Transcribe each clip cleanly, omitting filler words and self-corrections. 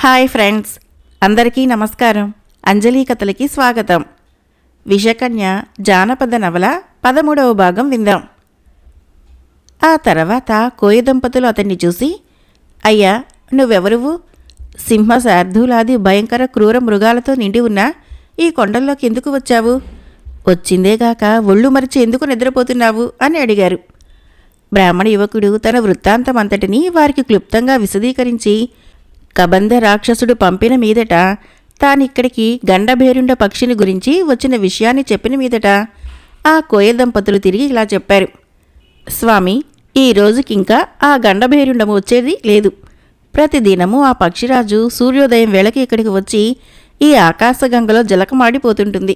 Hi friends, అందరికీ నమస్కారం. అంజలి కథలకి స్వాగతం. విషకన్య జానపద నవల 13వ భాగం విందాం. ఆ తర్వాత కోయ దంపతులు అతన్ని చూసి, అయ్యా, నువ్వెవరువు? సింహ శార్దూలాది భయంకర క్రూర మృగాలతో నిండి ఉన్న ఈ కొండల్లోకి ఎందుకు వచ్చావు? వచ్చిందేగాక ఒళ్ళు మరిచి ఎందుకు నిద్రపోతున్నావు అని అడిగారు. బ్రాహ్మణ యువకుడు తన వృత్తాంతమంతటినీ వారికి క్లుప్తంగా విశదీకరించి, కబంధ రాక్షసుడు పంపిన మీదట, తానిక్కడికి గండభేరుండ పక్షిని గురించి వచ్చిన విషయాన్ని చెప్పిన మీదట ఆ కోయ దంపతులు తిరిగి ఇలా చెప్పారు. స్వామి, ఈ రోజుకింకా ఆ గండభేరుండము వచ్చేది లేదు. ప్రతిదినము ఆ పక్షిరాజు సూర్యోదయం వేళకి ఇక్కడికి వచ్చి ఈ ఆకాశగంగలో జలకమాడిపోతుంటుంది.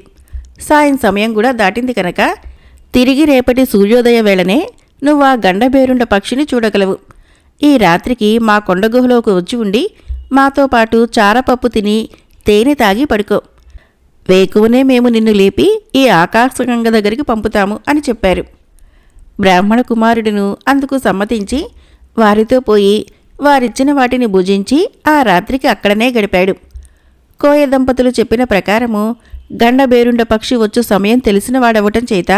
సాయం సమయం కూడా దాటింది కనుక తిరిగి రేపటి సూర్యోదయ వేళనే నువ్వు ఆ గండభేరుండ పక్షిని చూడగలవు. ఈ రాత్రికి మా కొండగుహలోకి వచ్చి ఉండి మాతో పాటు చారపప్పు తిని తేనె తాగి పడుకో. వేకువనే మేము నిన్ను లేపి ఈ ఆకాశగంగ దగ్గరికి పంపుతాము అని చెప్పారు. బ్రాహ్మణ కుమారుడును అందుకు సమ్మతించి వారితో పోయి వారిచ్చిన వాటిని భుజించి ఆ రాత్రికి అక్కడనే గడిపాడు. కోయ దంపతులు చెప్పిన ప్రకారము గండబేరుండ పక్షి వచ్చు సమయం తెలిసిన వాడవటం చేత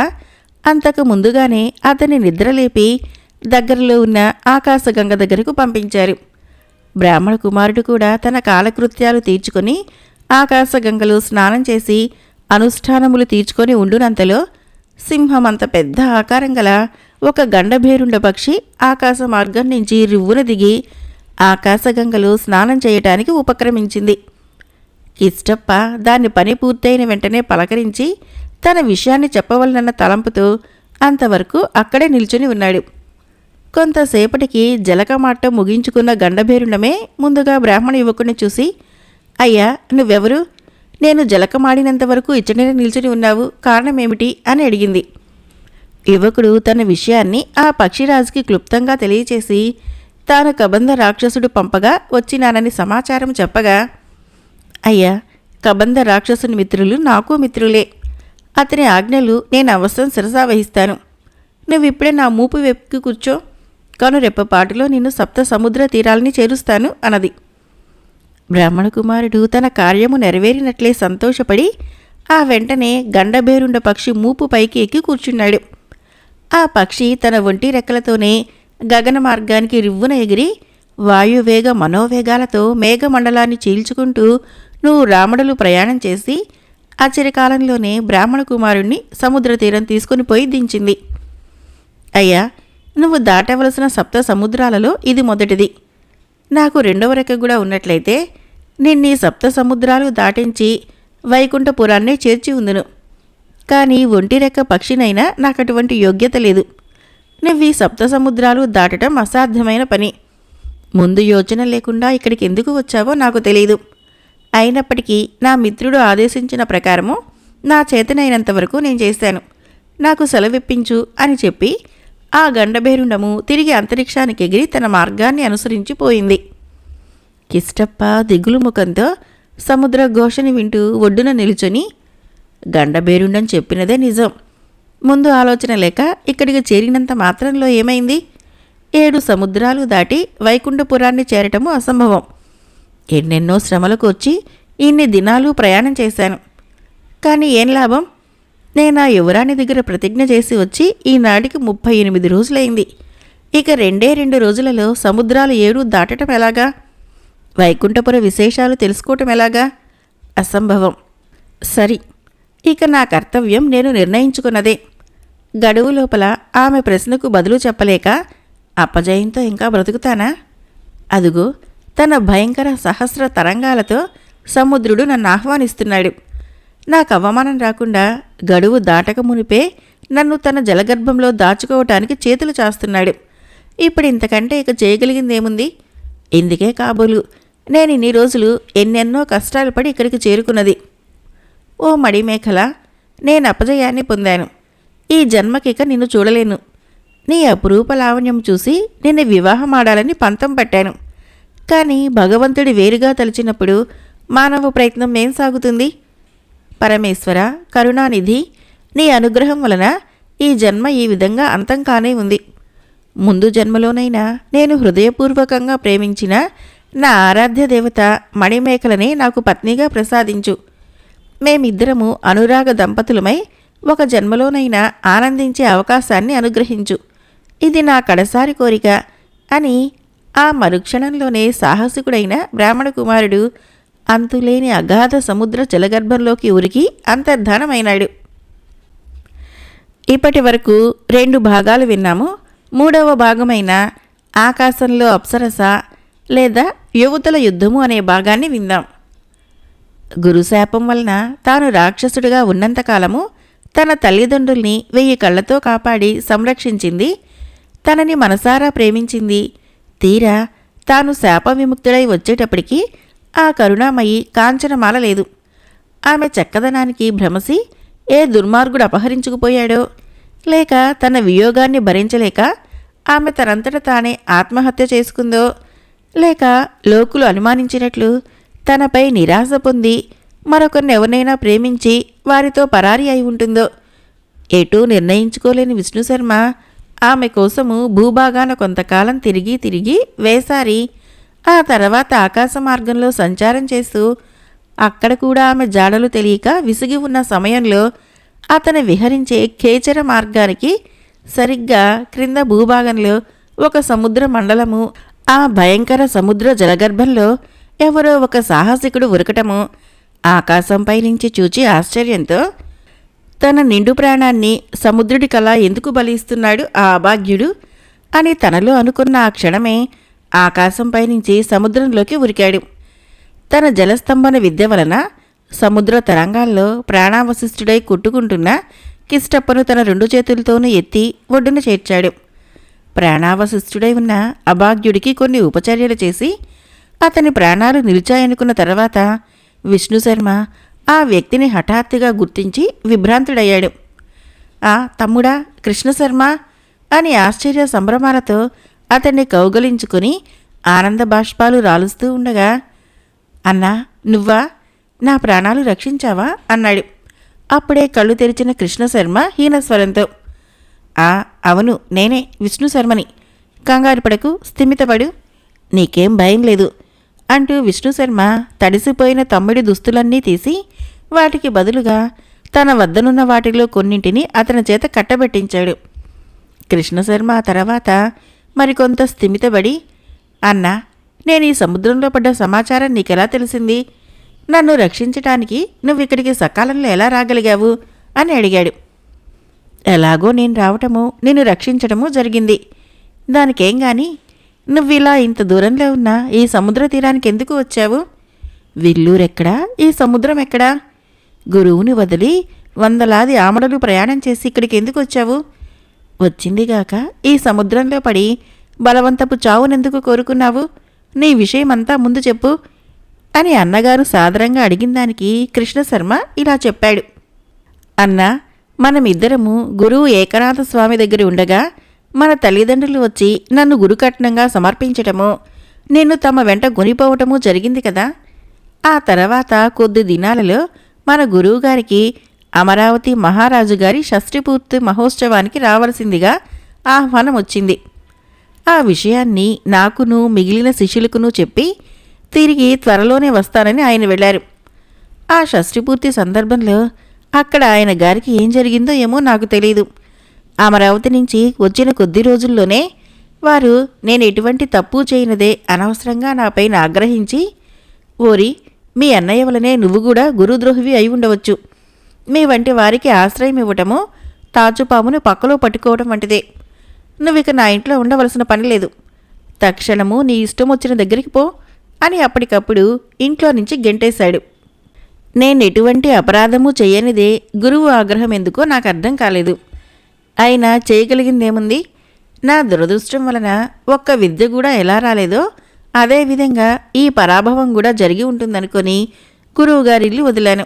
అంతకు ముందుగానే అతన్ని నిద్రలేపి దగ్గరలో ఉన్న ఆకాశగంగ దగ్గరకు పంపించారు. బ్రాహ్మణ కుమారుడు కూడా తన కాలకృత్యాలు తీర్చుకొని ఆకాశగంగలో స్నానం చేసి అనుష్ఠానములు తీర్చుకొని ఉండునంతలో సింహమంత పెద్ద ఆకారం గల ఒక గండభేరుండ పక్షి ఆకాశ మార్గం నుంచి రివ్వున దిగి ఆకాశగంగలో స్నానం చేయటానికి ఉపక్రమించింది. కిష్టప్ప దాని పని పూర్తయిన వెంటనే పలకరించి తన విషయాన్ని చెప్పవలనన్న తలంపుతో అంతవరకు అక్కడే నిల్చుని ఉన్నాడు. కొంతసేపటికి జలకమాటం ముగించుకున్న గండభేరుండమే ముందుగా బ్రాహ్మణ యువకుడిని చూసి, అయ్యా, నువ్వెవరు? నేను జలకమాడినంతవరకు ఇచ్చనే నిల్చుని ఉన్నావు, కారణమేమిటి అని అడిగింది. యువకుడు తన విషయాన్ని ఆ పక్షిరాజుకి క్లుప్తంగా తెలియచేసి తాను కబంధ రాక్షసుడు పంపగా వచ్చినానని సమాచారం చెప్పగా, అయ్యా, కబంధ రాక్షసుని మిత్రులు నాకు మిత్రులే. అతని ఆజ్ఞలు నేను అవసరం శిరసావహిస్తాను. నువ్విప్పుడే నా మూపు వెక్కి కూర్చో, కనురెప్పపాటులో నిన్ను సప్త సముద్ర తీరాలని చేరుస్తాను అన్నది. బ్రాహ్మణ కుమారుడు తన కార్యము నెరవేరినట్లే సంతోషపడి ఆ వెంటనే గండభేరుండ పక్షి మూపు పైకి ఎక్కి కూర్చున్నాడు. ఆ పక్షి తన ఒంటి రెక్కలతోనే గగన మార్గానికి రివ్వున ఎగిరి వాయువేగ మనోవేగాలతో మేఘమండలాన్ని చీల్చుకుంటూ నువ్వు రామడలు ప్రయాణం చేసి ఆశ్చర్యకాలంలోనే బ్రాహ్మణ కుమారుణ్ణి సముద్ర తీరం తీసుకుని పోయి దించింది. అయ్యా, నువ్వు దాటవలసిన సప్త సముద్రాలలో ఇది మొదటిది. నాకు రెండవ రెక్క కూడా ఉన్నట్లయితే నిన్నీ సప్త సముద్రాలు దాటించి వైకుంఠపురాన్నే చేర్చి ఉందును. కానీ ఒంటి రెక్క పక్షినైనా నాకు అటువంటి యోగ్యత లేదు. నువ్వు ఈ సప్త సముద్రాలు దాటడం అసాధ్యమైన పని. ముందు యోచన లేకుండా ఇక్కడికి ఎందుకు వచ్చావో నాకు తెలియదు. అయినప్పటికీ నా మిత్రుడు ఆదేశించిన ప్రకారము నా చేతనైనంతవరకు నేను చేశాను. నాకు సెలవిప్పించు అని చెప్పి ఆ గండభేరుండము తిరిగి అంతరిక్షానికి ఎగిరి తన మార్గాన్ని అనుసరించిపోయింది. కిష్టప్ప దిగులు ముఖంతో సముద్ర ఘోషని వింటూ ఒడ్డున నిలుచొని, గండభేరుండం చెప్పినదే నిజం. ముందు ఆలోచన లేక ఇక్కడికి చేరినంత మాత్రంలో ఏమైంది? 7 సముద్రాలు దాటి వైకుంఠపురాన్ని చేరటము అసంభవం. ఎన్నెన్నో శ్రమలకు వచ్చి ఇన్ని దినాలు ప్రయాణం చేశాను. కానీ ఏం లాభం? నేను ఆ యువరాణి దగ్గర ప్రతిజ్ఞ చేసి వచ్చి ఈనాటికి 38 రోజులైంది. ఇక 2 రోజులలో సముద్రాలు 7 దాటటం ఎలాగా? వైకుంఠపుర విశేషాలు తెలుసుకోవటం ఎలాగా? అసంభవం. సరి, ఇక నా కర్తవ్యం నేను నిర్ణయించుకున్నదే. గడువు లోపల ఆమె ప్రశ్నకు బదులు చెప్పలేక అపజయంతో ఇంకా బ్రతుకుతానా? అదుగో తన భయంకర సహస్ర తరంగాలతో సముద్రుడు నన్ను ఆహ్వానిస్తున్నాడు. నాకు అవమానం రాకుండా గడువు దాటక మునిపే నన్ను తన జలగర్భంలో దాచుకోవటానికి చేతులు చాస్తున్నాడు. ఇప్పుడు ఇంతకంటే ఇక చేయగలిగిందేముంది? ఇందుకే కాబోలు నేను ఇన్ని రోజులు ఎన్నెన్నో కష్టాలు పడి ఇక్కడికి చేరుకున్నది. ఓ మడిమేఖల, నేను అపజయాన్ని పొందాను. ఈ జన్మకిక నిన్ను చూడలేను. నీ అపురూప లావణ్యం చూసి నిన్ను వివాహమాడాలని పంతం పట్టాను. కానీ భగవంతుడి వేరుగా తలిచినప్పుడు మానవ ప్రయత్నం ఏం సాగుతుంది? పరమేశ్వర, కరుణానిధి, నీ అనుగ్రహం వలన ఈ జన్మ ఈ విధంగా అంతం కానే ఉంది. ముందు జన్మలోనైనా నేను హృదయపూర్వకంగా ప్రేమించిన నా ఆరాధ్య దేవత మణిమేఖలని నాకు పత్నిగా ప్రసాదించు. మేమిద్దరము అనురాగ దంపతులమై ఒక జన్మలోనైనా ఆనందించే అవకాశాన్ని అనుగ్రహించు. ఇది నా కడసారి కోరిక అని ఆ మరుక్షణంలోనే సాహసికుడైన బ్రాహ్మణ కుమారుడు అంతులేని అగాధ సముద్ర జలగర్భంలోకి ఉరికి అంతర్ధానమైనాడు. ఇప్పటి వరకు 2 భాగాలు విన్నాము. 3వ భాగమైన ఆకాశంలో అప్సరస లేదా యువతుల యుద్ధము అనే భాగాన్ని విందాం. గురుశాపం వలన తాను రాక్షసుడిగా ఉన్నంతకాలము తన తల్లిదండ్రుల్ని 1000 కళ్లతో కాపాడి సంరక్షించింది, తనని మనసారా ప్రేమించింది. తీరా తాను శాప విముక్తుడై వచ్చేటప్పటికి ఆ కరుణామయి కాంచనమాల లేదు. ఆమె చక్కదనానికి భ్రమసి ఏ దుర్మార్గుడు అపహరించుకుపోయాడో, లేక తన వియోగాన్ని భరించలేక ఆమె తనంతట తానే ఆత్మహత్య చేసుకుందో, లేక లోకులు అనుమానించినట్లు తనపై నిరాశ పొంది మరొకరినెవరినైనా ప్రేమించి వారితో పరారి అయి ఉంటుందో, ఎటూ నిర్ణయించుకోలేని విష్ణుశర్మ ఆమె కోసము భూభాగాన కొంతకాలం తిరిగి వేసారి ఆ తర్వాత ఆకాశ మార్గంలో సంచారం చేస్తూ అక్కడ కూడా ఆమె జాడలు తెలియక విసిగి ఉన్న సమయంలో అతను విహరించే ఖేచర మార్గానికి సరిగ్గా క్రింద భూభాగంలో ఒక సముద్ర మండలము, ఆ భయంకర సముద్ర జలగర్భంలో ఎవరో ఒక సాహసికుడు ఉరకటము ఆకాశంపై నుంచి చూచి ఆశ్చర్యంతో తన నిండు ప్రాణాన్ని సముద్రుడికలా ఎందుకు బలిస్తున్నాడు ఆ అభాగ్యుడు అని తనలో అనుకున్న ఆ క్షణమే ఆకాశంపై నుంచి సముద్రంలోకి ఉరికాడు. తన జలస్తంభన విద్య వలన సముద్ర తరంగాల్లో ప్రాణావశిష్ఠుడై కొట్టుకుంటున్న కిష్టప్పను తన 2 చేతులతోనూ ఎత్తి ఒడ్డున చేర్చాడు. ప్రాణావశిష్ఠుడై ఉన్న అభాగ్యుడికి కొన్ని ఉపచర్యలు చేసి అతని ప్రాణాలు నిలిచాయనుకున్న తర్వాత విష్ణుశర్మ ఆ వ్యక్తిని హఠాత్తుగా గుర్తించి విభ్రాంతుడయ్యాడు. ఆ తమ్ముడా, కృష్ణశర్మ అని ఆశ్చర్య సంభ్రమాలతో అతన్ని కౌగలించుకుని ఆనంద బాష్పాలు రాలుస్తూ ఉండగా, అన్నా నువ్వా, నా ప్రాణాలు రక్షించావా అన్నాడు. అప్పుడే కళ్ళు తెరిచిన కృష్ణశర్మ హీనస్వరంతో, అవును, నేనే విష్ణుశర్మని. కంగారు పడకు, స్థిమితపడు, నీకేం భయం లేదు అంటూ విష్ణుశర్మ తడిసిపోయిన తమ్ముడి దుస్తులన్నీ తీసి వాటికి బదులుగా తన వద్దనున్న వాటిలో కొన్నింటిని అతని చేత కట్టబెట్టించాడు. కృష్ణశర్మ ఆ తర్వాత మరికొంత స్థిమితపడి, అన్నా, నేను ఈ సముద్రంలో పడ్డ సమాచారం నీకెలా తెలిసింది? నన్ను రక్షించటానికి నువ్విక్కడికి సకాలంలో ఎలా రాగలిగావు అని అడిగాడు. ఎలాగో నేను రావటము నిన్ను రక్షించటము జరిగింది. దానికేం గాని నువ్విలా ఇంత దూరంలో ఉన్న ఈ సముద్ర తీరానికి ఎందుకు వచ్చావు? విల్లూరెక్కడా, ఈ సముద్రం ఎక్కడా? గురువుని వదిలి వందలాది ఆమడలు ప్రయాణం చేసి ఇక్కడికి ఎందుకు వచ్చావు? వచ్చిందిగాక ఈ సముద్రంలో పడి బలవంతపు చావునెందుకు కోరుకున్నావు? నీ విషయమంతా ముందు చెప్పు అని అన్నగారు సాదరంగా అడిగిన దానికి కృష్ణశర్మ ఇలా చెప్పాడు. అన్నా, మనమిద్దరము గురువు ఏకనాథ స్వామి దగ్గర ఉండగా మన తల్లిదండ్రులు వచ్చి నన్ను గురుకట్నంగా సమర్పించటము, నిన్ను తమ వెంట కొనిపోవటము జరిగింది కదా. ఆ తర్వాత కొద్ది దినాలలో మన గురువుగారికి అమరావతి మహారాజు గారి షష్ఠిపూర్తి మహోత్సవానికి రావలసిందిగా ఆహ్వానం వచ్చింది. ఆ విషయాన్ని నాకును మిగిలిన శిష్యులకును చెప్పి తిరిగి త్వరలోనే వస్తానని ఆయన వెళ్ళారు. ఆ షష్ఠిపూర్తి సందర్భంలో అక్కడ ఆయన గారికి ఏం జరిగిందో ఏమో నాకు తెలీదు. అమరావతి నుంచి వచ్చిన కొద్ది రోజుల్లోనే వారు నేను ఎటువంటి తప్పు చేయనదే అనవసరంగా నాపైన ఆగ్రహించి, ఓరి, మీ అన్నయ్య వలనే నువ్వు కూడా గురుద్రోహివి అయి ఉండవచ్చు. మీ వంటి వారికి ఆశ్రయం ఇవ్వటము తాచుపామును పక్కలో పట్టుకోవడం వంటిదే. నువ్విక నా ఇంట్లో ఉండవలసిన పని లేదు. తక్షణము నీ ఇష్టం వచ్చిన దగ్గరికి పో అని అప్పటికప్పుడు ఇంట్లో నుంచి గెంటేశాడు. నేనెటువంటి అపరాధము చేయనిదే గురువు ఆగ్రహం ఎందుకో నాకు అర్థం కాలేదు. అయినా చేయగలిగిందేముంది? నా దురదృష్టం వలన ఒక్క విద్య కూడా ఎలా రాలేదో అదేవిధంగా ఈ పరాభవం కూడా జరిగి ఉంటుందనుకొని గురువుగారిల్లు వదిలాను.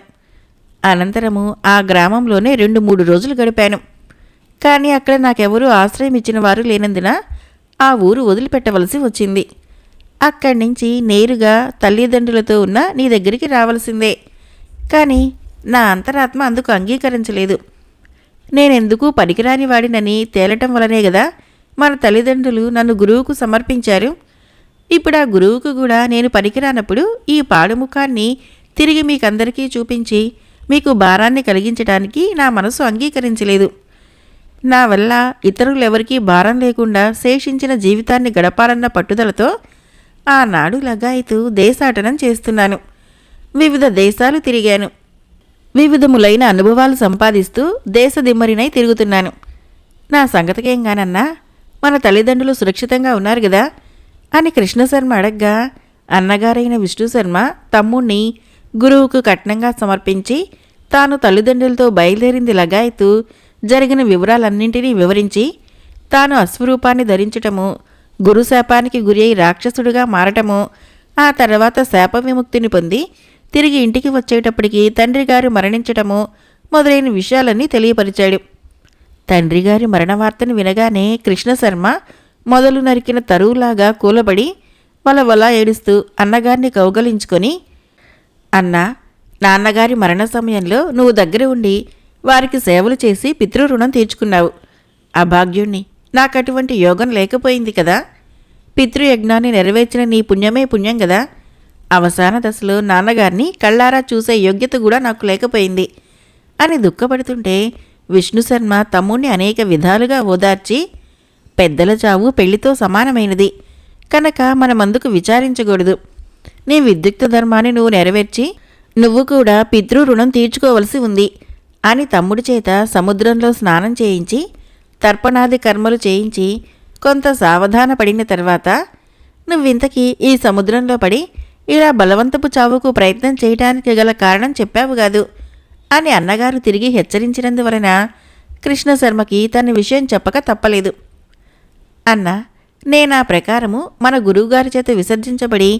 అనంతరము ఆ గ్రామంలోనే 2-3 రోజులు గడిపాను. కానీ అక్కడ నాకెవరూ ఆశ్రయం ఇచ్చిన వారు లేనందున ఆ ఊరు వదిలిపెట్టవలసి వచ్చింది. అక్కడి నుంచి నేరుగా తల్లిదండ్రులతో ఉన్న నీ దగ్గరికి రావలసిందే. కానీ నా అంతరాత్మ అందుకు అంగీకరించలేదు. నేనెందుకు పనికిరాని వాడినని తేలటం వలనే కదా మన తల్లిదండ్రులు నన్ను గురువుకు సమర్పించారు. ఇప్పుడు ఆ గురువుకు కూడా నేను పనికిరానప్పుడు ఈ పాడుముఖాన్ని తిరిగి మీకందరికీ చూపించి మీకు భారాన్ని కలిగించడానికి నా మనసు అంగీకరించలేదు. నా వల్ల ఇతరులెవరికీ భారం లేకుండా శేషించిన జీవితాన్ని గడపాలన్న పట్టుదలతో ఆనాడు లగాయతు దేశాటనం చేస్తున్నాను. వివిధ దేశాలు తిరిగాను. వివిధములైన అనుభవాలు సంపాదిస్తూ దేశదిమ్మరినై తిరుగుతున్నాను. నా సంగతికేంగానన్నా మన తల్లిదండ్రులు సురక్షితంగా ఉన్నారు గదా అని కృష్ణశర్మ అడగ్గా, అన్నగారైన విష్ణుశర్మ తమ్ముణ్ణి గురువుకు కట్నంగా సమర్పించి తాను తల్లిదండ్రులతో బయలుదేరింది లగాయతు జరిగిన వివరాలన్నింటినీ వివరించి, తాను అశ్వరూపాన్ని ధరించటము, గురుశాపానికి గురి అయి రాక్షసుడిగా మారటము, ఆ తర్వాత శాప విముక్తిని పొంది తిరిగి ఇంటికి వచ్చేటప్పటికి తండ్రిగారు మరణించటము మొదలైన విషయాలన్నీ తెలియపరిచాడు. తండ్రిగారి మరణవార్తను వినగానే కృష్ణశర్మ మొదలు నరికిన తరువులాగా కూలబడి వలవలా ఏడుస్తూ అన్నగారిని కౌగలించుకొని, అన్నా, నాన్నగారి మరణ సమయంలో నువ్వు దగ్గర ఉండి వారికి సేవలు చేసి పితృరుణం తీర్చుకున్నావు. అభాగ్యుణ్ణి, నాకటువంటి యోగం లేకపోయింది కదా. పితృయజ్ఞాన్ని నెరవేర్చిన నీ పుణ్యమే పుణ్యం కదా. అవసాన దశలో నాన్నగారిని కళ్ళారా చూసే యోగ్యత కూడా నాకు లేకపోయింది అని దుఃఖపడుతుంటే విష్ణుశర్మ తమ్ముణ్ణి అనేక విధాలుగా ఓదార్చి, పెద్దల చావు పెళ్లితో సమానమైనది కనుక మనమందుకు విచారించకూడదు. నీ విద్యుక్త ధర్మాన్ని నువ్వు నెరవేర్చి నువ్వు కూడా పితృ రుణం తీర్చుకోవలసి ఉంది అని తమ్ముడి చేత సముద్రంలో స్నానం చేయించి తర్పణాది కర్మలు చేయించి కొంత సావధాన పడిన తర్వాత, నువ్వింతకీ ఈ సముద్రంలో పడి ఇలా బలవంతపు చావుకు ప్రయత్నం చేయటానికి గల కారణం చెప్పావు కాదు అని అన్నగారు తిరిగి హెచ్చరించినందువలన కృష్ణశర్మకి తన విషయం చెప్పక తప్పలేదు. అన్న, నేనా ప్రకారము మన గురువుగారి చేత విసర్జించబడి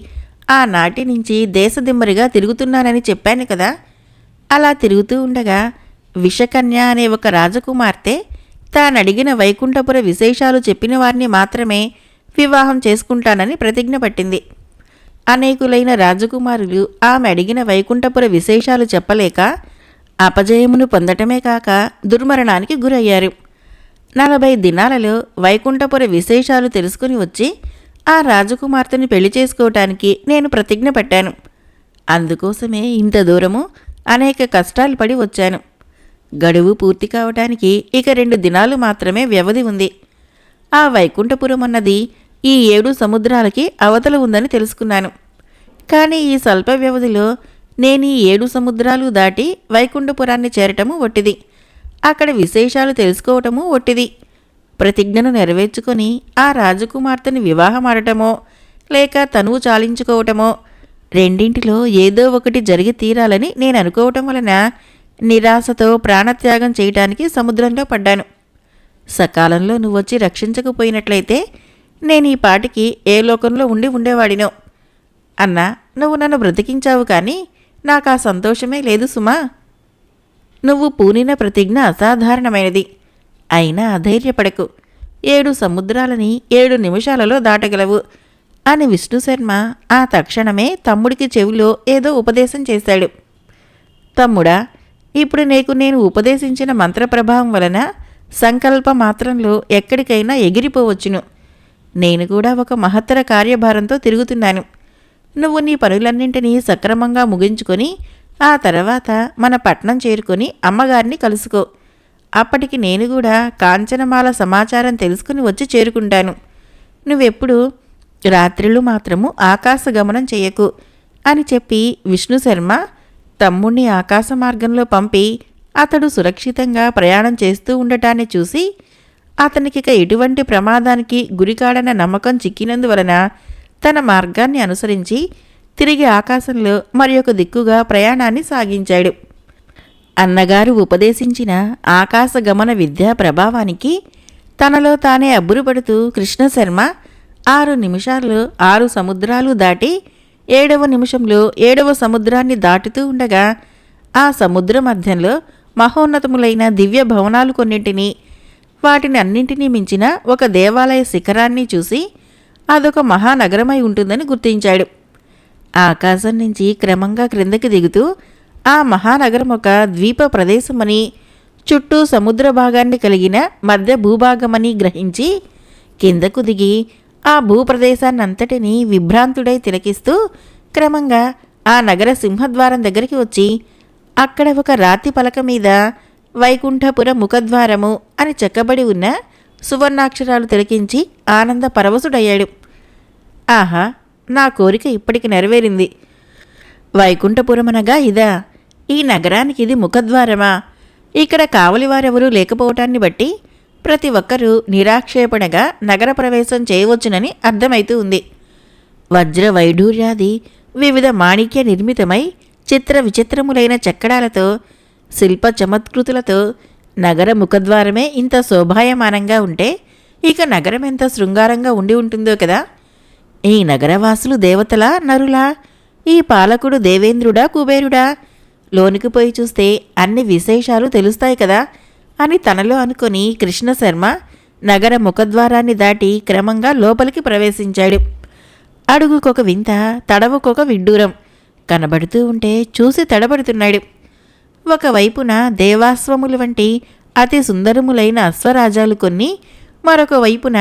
ఆనాటి నుంచి దేశదిమ్మరిగా తిరుగుతున్నానని చెప్పాను కదా. అలా తిరుగుతూ ఉండగా విషకన్య అనే ఒక రాజకుమార్తె తానడిగిన వైకుంఠపుర విశేషాలు చెప్పిన వారిని మాత్రమే వివాహం చేసుకుంటానని ప్రతిజ్ఞ పట్టింది. అనేకులైన రాజకుమారులు ఆమె అడిగిన వైకుంఠపుర విశేషాలు చెప్పలేక అపజయమును పొందటమే కాక దుర్మరణానికి గురయ్యారు. 40 దినాలలో వైకుంఠపుర విశేషాలు తెలుసుకుని వచ్చి ఆ రాజకుమార్తెని పెళ్లి చేసుకోవటానికి నేను ప్రతిజ్ఞ పట్టాను. అందుకోసమే ఇంత దూరము అనేక కష్టాలు పడి వచ్చాను. గడువు పూర్తి కావటానికి ఇక 2 దినాలు మాత్రమే వ్యవధి ఉంది. ఆ వైకుంఠపురం అన్నది ఈ 7 సముద్రాలకి అవతల ఉందని తెలుసుకున్నాను. కానీ ఈ స్వల్ప వ్యవధిలో నేను ఈ 7 సముద్రాలు దాటి వైకుంఠపురాన్ని చేరటము ఒట్టిది. అక్కడ విశేషాలు తెలుసుకోవటము ఒట్టిది. ప్రతిజ్ఞను నెరవేర్చుకొని ఆ రాజకుమార్తెని వివాహమాడటమో లేక తనువు చాలించుకోవటమో రెండింటిలో ఏదో ఒకటి జరిగి తీరాలని నేను అనుకోవటం వలన నిరాశతో ప్రాణత్యాగం చేయటానికి సముద్రంలో పడ్డాను. సకాలంలో నువ్వొచ్చి రక్షించకపోయినట్లయితే నేను ఈ పాటికి ఏ లోకంలో ఉండేవాడినో. అన్నా, నువ్వు నన్ను బ్రతికించావు కానీ నాకు ఆ సంతోషమే లేదు సుమా. నువ్వు పూనిన ప్రతిజ్ఞ అసాధారణమైనది. అయినా అధైర్యపడకు. 7 సముద్రాలని 7 నిమిషాలలో దాటగలవు అని విష్ణుశర్మ ఆ తక్షణమే తమ్ముడికి చెవిలో ఏదో ఉపదేశం చేశాడు. తమ్ముడా, ఇప్పుడు నేను ఉపదేశించిన మంత్రప్రభావం వలన సంకల్ప మాత్రంలో ఎక్కడికైనా ఎగిరిపోవచ్చును. నేను కూడా ఒక మహత్తర కార్యభారంతో తిరుగుతున్నాను. నువ్వు నీ పనులన్నింటినీ సక్రమంగా ముగించుకొని ఆ తర్వాత మన పట్నం చేరుకొని అమ్మగారిని కలుసుకో. అప్పటికి నేను కూడా కాంచనమాల సమాచారం తెలుసుకుని వచ్చి చేరుకుంటాను. నువ్వెప్పుడు రాత్రిళ్ళు మాత్రము ఆకాశ గమనం చెయ్యకు అని చెప్పి విష్ణుశర్మ తమ్ముణ్ణి ఆకాశ మార్గంలో పంపి అతడు సురక్షితంగా ప్రయాణం చేస్తూ ఉండటాన్ని చూసి అతనికిక ఎటువంటి ప్రమాదానికి గురికాడన్న నమ్మకం చిక్కినందువలన తన మార్గాన్ని అనుసరించి తిరిగి ఆకాశంలో మరి ఒక దిక్కుగా ప్రయాణాన్ని సాగించాడు. అన్నగారు ఉపదేశించిన ఆకాశగమన విద్యా ప్రభావానికి తనలో తానే అబ్బురుపడుతూ కృష్ణశర్మ 6 నిమిషాల్లో 6 సముద్రాలు దాటి 7వ నిమిషంలో 7వ సముద్రాన్ని దాటుతూ ఉండగా ఆ సముద్ర మధ్యంలో మహోన్నతములైన దివ్య భవనాలు కొన్నింటినీ వాటిని అన్నింటినీ మించిన ఒక దేవాలయ శిఖరాన్ని చూసి అదొక మహానగరమై ఉంటుందని గుర్తించాడు. ఆకాశం నుంచి క్రమంగా క్రిందకి దిగుతూ ఆ మహానగరం ఒక ద్వీప ప్రదేశమని, చుట్టూ సముద్ర భాగాన్ని కలిగిన మధ్య భూభాగమని గ్రహించి కిందకు దిగి ఆ భూప్రదేశాన్నంతటినీ విభ్రాంతుడై తిలకిస్తూ క్రమంగా ఆ నగర సింహద్వారం దగ్గరికి వచ్చి అక్కడ ఒక రాతి పలక మీద వైకుంఠపుర ముఖద్వారము అని చెక్కబడి ఉన్న సువర్ణాక్షరాలు తిలకించి ఆనంద పరవశుడయ్యాడు. ఆహా, నా కోరిక ఇప్పటికి నెరవేరింది. వైకుంఠపురమనగా ఇదా? ఈ నగరానికి ఇది ముఖద్వారమా? ఇక్కడ కావలివారెవరూ లేకపోవటాన్ని బట్టి ప్రతి ఒక్కరూ నిరాక్షేపణగా నగర ప్రవేశం చేయవచ్చునని అర్థమైతూ ఉంది. వజ్ర వైఢూర్యాది వివిధ మాణిక్య నిర్మితమై చిత్ర విచిత్రములైన చెక్కడాలతో శిల్ప చమత్కృతులతో నగర ముఖద్వారమే ఇంత శోభాయమానంగా ఉంటే ఇక నగరం ఎంత శృంగారంగా ఉండి ఉంటుందో కదా. ఈ నగరవాసులు దేవతలా నరులా? ఈ పాలకుడు దేవేంద్రుడా కుబేరుడా? లోనికి పోయి చూస్తే అన్ని విశేషాలు తెలుస్తాయి కదా అని తనలో అనుకొని కృష్ణశర్మ నగర ముఖద్వారాన్ని దాటి క్రమంగా లోపలికి ప్రవేశించాడు. అడుగుకొక వింత, తడవుకొక విడ్డూరం కనబడుతూ ఉంటే చూసి తడబడుతున్నాడు. ఒకవైపున దేవాశ్వములు వంటి అతి సుందరములైన అశ్వరాజాలు కొన్ని, మరొక వైపున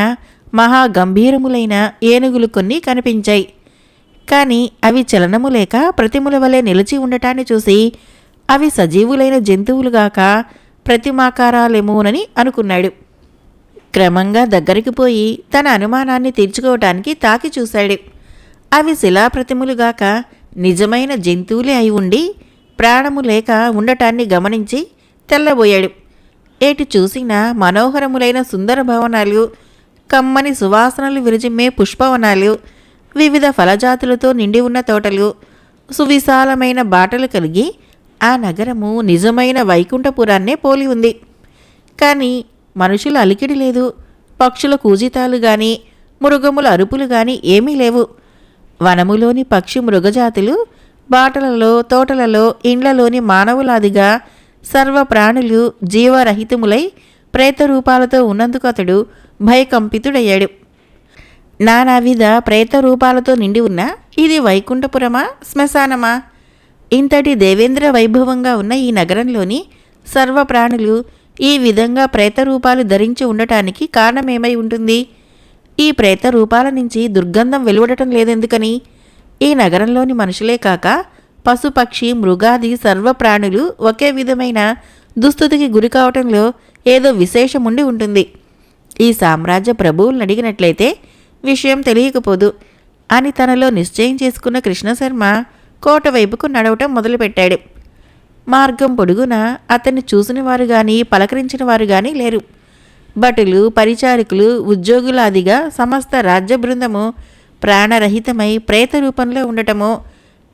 మహాగంభీరములైన ఏనుగులు కొన్ని కనిపించాయి. కాని అవి చలనము లేక ప్రతిముల వలె నిలిచి ఉండటాన్ని చూసి అవి సజీవులైన జంతువులుగాక ప్రతిమాకారాలేమోనని అనుకున్నాడు. క్రమంగా దగ్గరికి పోయి తన అనుమానాన్ని తీర్చుకోవటానికి తాకి చూశాడు. అవి శిలాప్రతిములుగాక నిజమైన జంతువులే అయి ఉండి ప్రాణము లేక ఉండటాన్ని గమనించి తెల్లబోయాడు. ఏటి చూసిన మనోహరములైన సుందర భవనాలు, కమ్మని సువాసనలు విరజిమ్మే పుష్పవనాలు, వివిధ ఫలజాతులతో నిండి ఉన్న తోటలు, సువిశాలమైన బాటలు కలిగి ఆ నగరము నిజమైన వైకుంఠపురాన్నే పోలి ఉంది. కానీ మనుషుల అలికిడి లేదు, పక్షుల కూజితాలు గాని మృగముల అరుపులు గాని ఏమీ లేవు. వనములోని పక్షి మృగజాతులు బాటలలో, తోటలలో, ఇండ్లలోని మానవులాదిగా సర్వ ప్రాణులు జీవరహితములై ప్రేతరూపాలతో ఉన్నందుకు అతడు భయకంపితుడయ్యాడు. నానావిధ ప్రేతరూపాలతో నిండి ఉన్న ఇది వైకుంఠపురమా, శ్మశానమా? ఇంతటి దేవేంద్ర వైభవంగా ఉన్న ఈ నగరంలోని సర్వప్రాణులు ఈ విధంగా ప్రేతరూపాలు ధరించి ఉండటానికి కారణమేమై ఉంటుంది? ఈ ప్రేతరూపాల నుంచి దుర్గంధం వెలువడటం లేదెందుకని? ఈ నగరంలోని మనుషులే కాక పశుపక్షి మృగాది సర్వప్రాణులు ఒకే విధమైన దుస్థితికి గురి కావటంలో ఏదో విశేషముండి ఉంటుంది. ఈ సామ్రాజ్య ప్రభువులను అడిగినట్లయితే విషయం తెలియకపోదు అని తనలో నిశ్చయం చేసుకున్న కృష్ణశర్మ కోట వైపుకు నడవటం మొదలుపెట్టాడు. మార్గం పొడుగున అతన్ని చూసిన వారు గాని పలకరించిన వారు గాని లేరు. భటులు, పరిచారికులు, ఉద్యోగులాదిగా సమస్త రాజ్య బృందము ప్రాణరహితమై ప్రేత రూపంలో ఉండటము,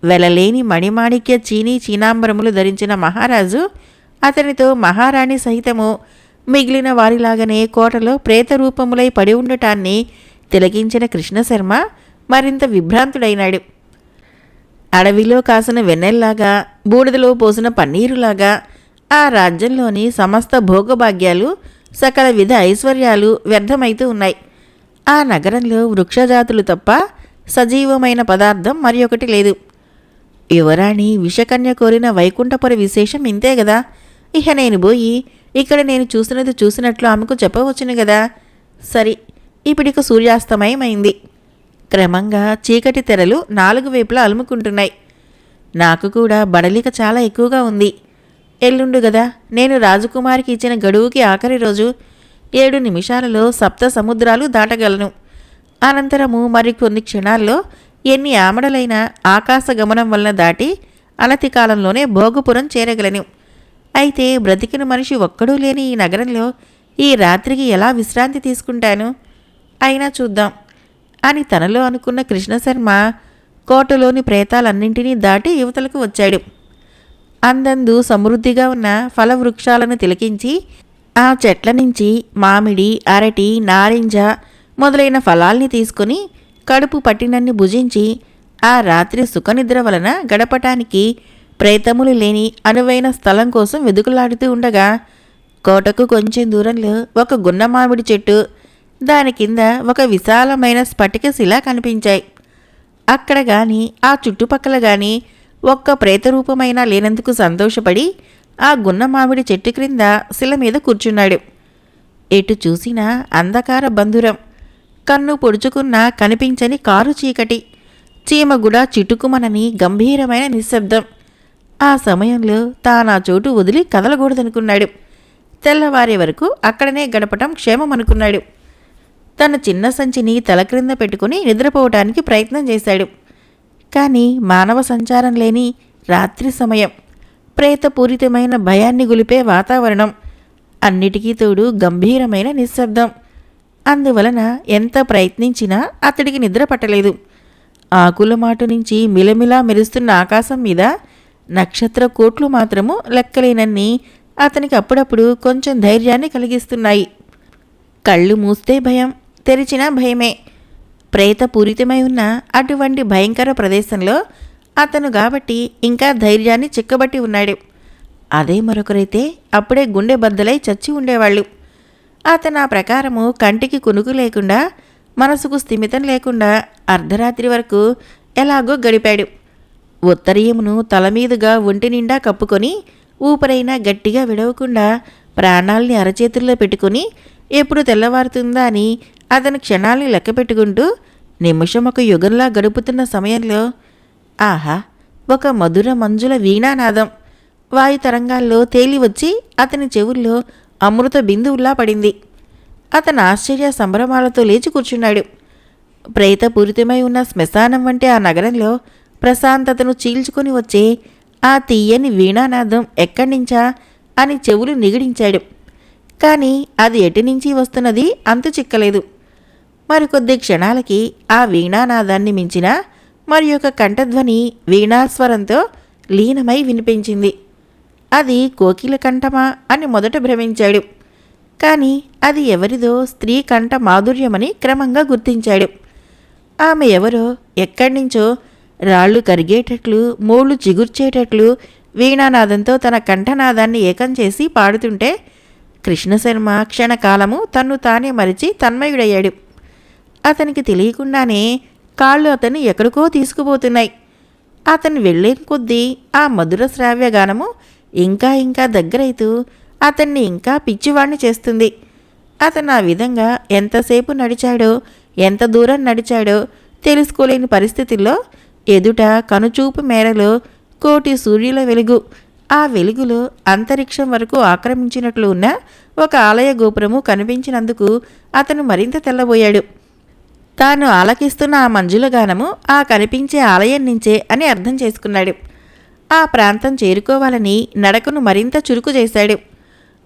వెలలేని మణిమాణిక్య చీనాంబరములు ధరించిన మహారాజు అతనితో మహారాణి సహితము మిగిలిన వారిలాగనే కోటలో ప్రేతరూపములై పడి ఉండటాన్ని తిలకించిన కృష్ణశర్మ మరింత విభ్రాంతుడైనాడు. అడవిలో కాసిన వెన్నెల్లాగా, బూడిదలో పోసిన పన్నీరులాగా ఆ రాజ్యంలోని సమస్త భోగభాగ్యాలు, సకల విధ ఐశ్వర్యాలు వ్యర్థమైతూ ఉన్నాయి. ఆ నగరంలో వృక్షజాతులు తప్ప సజీవమైన పదార్థం మరి ఒకటి లేదు. యువరాణి విషకన్య కోరిన వైకుంఠపుర విశేషం ఇంతే గదా. ఇహ నేను పోయి ఇక్కడ నేను చూసినది చూసినట్లు ఆమెకు చెప్పవచ్చును గదా. సరి, ఇప్పుడిక సూర్యాస్తమయమైంది. క్రమంగా చీకటి తెరలు 4 వైపులా అలుముకుంటున్నాయి. నాకు కూడా బడలిక చాలా ఎక్కువగా ఉంది. ఎల్లుండు గదా నేను రాజకుమారికి ఇచ్చిన గడువుకి ఆఖరి రోజు. 7 నిమిషాలలో 7 సముద్రాలు దాటగలను. అనంతరము మరికొన్ని క్షణాల్లో ఎన్ని ఆమడలైన ఆకాశ గమనం వలన దాటి అనతి కాలంలోనే భోగపురం చేరగలను. అయితే బ్రతికిన మనిషి ఒక్కడూ లేని ఈ నగరంలో ఈ రాత్రికి ఎలా విశ్రాంతి తీసుకుంటాను? అయినా చూద్దాం అని తనలో అనుకున్న కృష్ణశర్మ కోటలోని ప్రేతాలన్నింటినీ దాటి యువతలకు వచ్చాడు. అందందు సమృద్ధిగా ఉన్న ఫలవృక్షాలను తిలకించి ఆ చెట్ల నుంచి మామిడి, అరటి, నారింజ మొదలైన ఫలాల్ని తీసుకుని కడుపు పట్టినన్ని భుజించి ఆ రాత్రి సుఖనిద్ర వలన గడపటానికి ప్రేతములు లేని అనువైన స్థలం కోసం వెదుకులాడుతూ ఉండగా కోటకు కొంచెం దూరంలో ఒక గున్న మామిడి చెట్టు, దాని కింద ఒక విశాలమైన స్ఫటిక శిల కనిపించాయి. అక్కడ గాని ఆ చుట్టుపక్కల గాని ఒక్క ప్రేతరూపమైనా లేనందుకు సంతోషపడి ఆ గున్న మామిడి చెట్టు క్రింద శిల మీద కూర్చున్నాడు. ఎటు చూసినా అంధకార బంధురం. కన్ను పొడుచుకున్న కనిపించని కారు చీకటి, చీమగుడ చిటుకుమనని గంభీరమైన నిశ్శబ్దం. ఆ సమయంలో తానా చోటు వదిలి కదలకూడదనుకున్నాడు. తెల్లవారే వరకు అక్కడనే గడపటం క్షేమమనుకున్నాడు. తన చిన్న సంచిని తల క్రింద పెట్టుకుని నిద్రపోవటానికి ప్రయత్నం చేశాడు. కానీ మానవ సంచారం లేని రాత్రి సమయం, ప్రేతపూరితమైన భయాన్ని గొలిపే వాతావరణం, అన్నిటికీ తోడు గంభీరమైన నిశ్శబ్దం. అందువలన ఎంత ప్రయత్నించినా అతడికి నిద్ర పట్టలేదు. ఆకుల మాటు నుంచి మిలమిలా మెరుస్తున్న ఆకాశం మీద నక్షత్ర కోట్లు మాత్రము లెక్కలేనన్ని అతనికి అప్పుడప్పుడు కొంచెం ధైర్యాన్ని కలిగిస్తున్నాయి. కళ్ళు మూస్తే భయం, తెరిచినా భయమే. ప్రేతపూరితమై ఉన్న అటువంటి భయంకర ప్రదేశంలో అతను కాబట్టి ఇంకా ధైర్యాన్ని చిక్కబట్టి ఉన్నాడు. అదే మరొకరైతే అప్పుడే గుండె బద్దలై చచ్చి ఉండేవాళ్ళు. అతను ఆ ప్రకారము కంటికి కునుకు లేకుండా, మనసుకు స్థిమితం లేకుండా అర్ధరాత్రి వరకు ఎలాగో గడిపాడు. ఉత్తరీయమును తలమీదుగా ఒంటి నిండా కప్పుకొని ఊపిరైనా గట్టిగా విడవకుండా ప్రాణాల్ని అరచేతుల్లో పెట్టుకుని ఎప్పుడు తెల్లవారుతుందా అని అతని క్షణాల్ని లెక్క పెట్టుకుంటూ నిమిషం ఒక యుగంలా గడుపుతున్న సమయంలో ఆహా, ఒక మధుర మంజుల వీణానాదం వాయుతరంగాల్లో తేలివచ్చి అతని చెవుల్లో అమృత బిందువుల్లా పడింది. అతను ఆశ్చర్య సంభ్రమాలతో లేచి కూర్చున్నాడు. ప్రేతపూరితమై ఉన్న శ్మశానం వంటి ఆ నగరంలో ప్రశాంతతను చీల్చుకొని వచ్చే ఆ తీయని వీణానాదం ఎక్కడ్నించా అని చెవులు నిగిడించాడు. కానీ అది ఎటునుంచి వస్తున్నది అంతు చిక్కలేదు. మరికొద్ది క్షణాలకి ఆ వీణానాదాన్ని మించిన మరి ఒక కంఠధ్వని వీణాస్వరంతో లీనమై వినిపించింది. అది కోకిల కంఠమా అని మొదట భ్రమించాడు. కానీ అది ఎవరిదో స్త్రీ కంఠ మాధుర్యమని క్రమంగా గుర్తించాడు. ఆమె ఎవరో, ఎక్కడ్నించో రాళ్లు కరిగేటట్లు, మోళ్లు చిగుర్చేటట్లు వీణానాదంతో తన కంఠనాదాన్ని ఏకం చేసి పాడుతుంటే కృష్ణశర్మ క్షణకాలము తన్ను తానే మరిచి తన్మయుడయ్యాడు. అతనికి తెలియకుండానే కాళ్ళు అతన్ని ఎక్కడికో తీసుకుపోతున్నాయి. అతను వెళ్లే కొద్దీ ఆ మధుర శ్రావ్యగానము ఇంకా ఇంకా దగ్గరైతూ అతన్ని ఇంకా పిచ్చివాణ్ణి చేస్తుంది. అతను ఆ విధంగా ఎంతసేపు నడిచాడో, ఎంత దూరం నడిచాడో తెలుసుకోలేని పరిస్థితుల్లో ఎదుట కనుచూపు మేరలో కోటి సూర్యుల వెలుగు, ఆ వెలుగులో అంతరిక్షం వరకు ఆక్రమించినట్లు ఉన్న ఒక ఆలయ గోపురము కనిపించినందుకు అతను మరింత తెల్లబోయాడు. తాను ఆలకిస్తున్న ఆ మంజుల గానము ఆ కనిపించే ఆలయం నుంచే అని అర్థం చేసుకున్నాడు. ఆ ప్రాంతం చేరుకోవాలని నడకను మరింత చురుకు చేశాడు.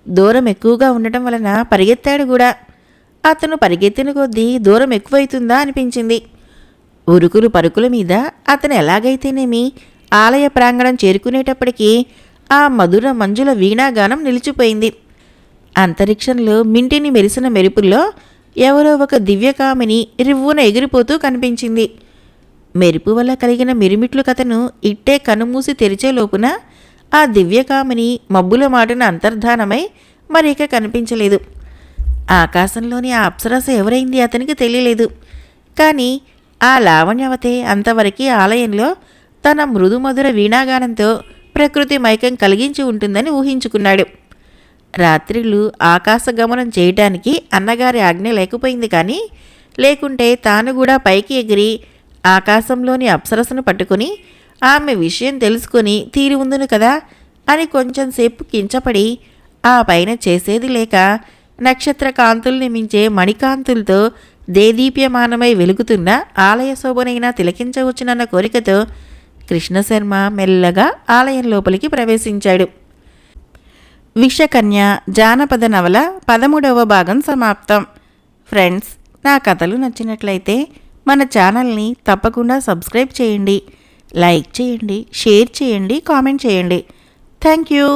దూరం ఎక్కువగా ఉండటం వలన పరిగెత్తాడు కూడా. అతను పరిగెత్తిన కొద్దీ దూరం ఎక్కువైతుందా అనిపించింది. ఉరుకులు పరుకుల మీద అతను ఎలాగైతేనేమి ఆలయ ప్రాంగణం చేరుకునేటప్పటికీ ఆ మధుర మంజుల వీణాగానం నిలిచిపోయింది. అంతరిక్షంలో మింటిని మెరిసిన మెరుపుల్లో ఎవరో ఒక దివ్యకామిని రివ్వున ఎగిరిపోతూ కనిపించింది. మెరుపు వల్ల కలిగిన మిరుమిట్లు కథను ఇట్టే కనుమూసి తెరిచే లోపున ఆ దివ్యకామిని మబ్బుల మాటున అంతర్ధానమై మరిక కనిపించలేదు. ఆకాశంలోని ఆ అప్సరస ఎవరైంది అతనికి తెలియలేదు. కానీ ఆ లావణ్యవతే అంతవరకు ఆలయంలో తన మృదుమధుర వీణాగానంతో ప్రకృతి మైకం కలిగించి ఉంటుందని ఊహించుకున్నాడు. రాత్రిళ్ళు ఆకాశగమనం చేయటానికి అన్నగారి ఆజ్ఞ లేకపోయింది. కానీ లేకుంటే తాను కూడా పైకి ఎగిరి ఆకాశంలోని అప్సరసను పట్టుకుని ఆమె విషయం తెలుసుకొని తీరి ఉందును కదా అని కొంచెంసేపు కించపడి ఆ పైన చేసేది లేక నక్షత్ర కాంతుల్ని మించే మణికాంతులతో దేదీప్యమానమై వెలుగుతున్న ఆలయ శోభనైనా తిలకించవచ్చునన్న కోరికతో కృష్ణశర్మ మెల్లగా ఆలయం లోపలికి ప్రవేశించాడు. విషకన్య జానపద నవల 13వ భాగం సమాప్తం. ఫ్రెండ్స్, నా కథలు నచ్చినట్లయితే మన ఛానల్ని తప్పకుండా సబ్స్క్రైబ్ చేయండి, లైక్ చేయండి, షేర్ చేయండి, కామెంట్ చేయండి. Thank you.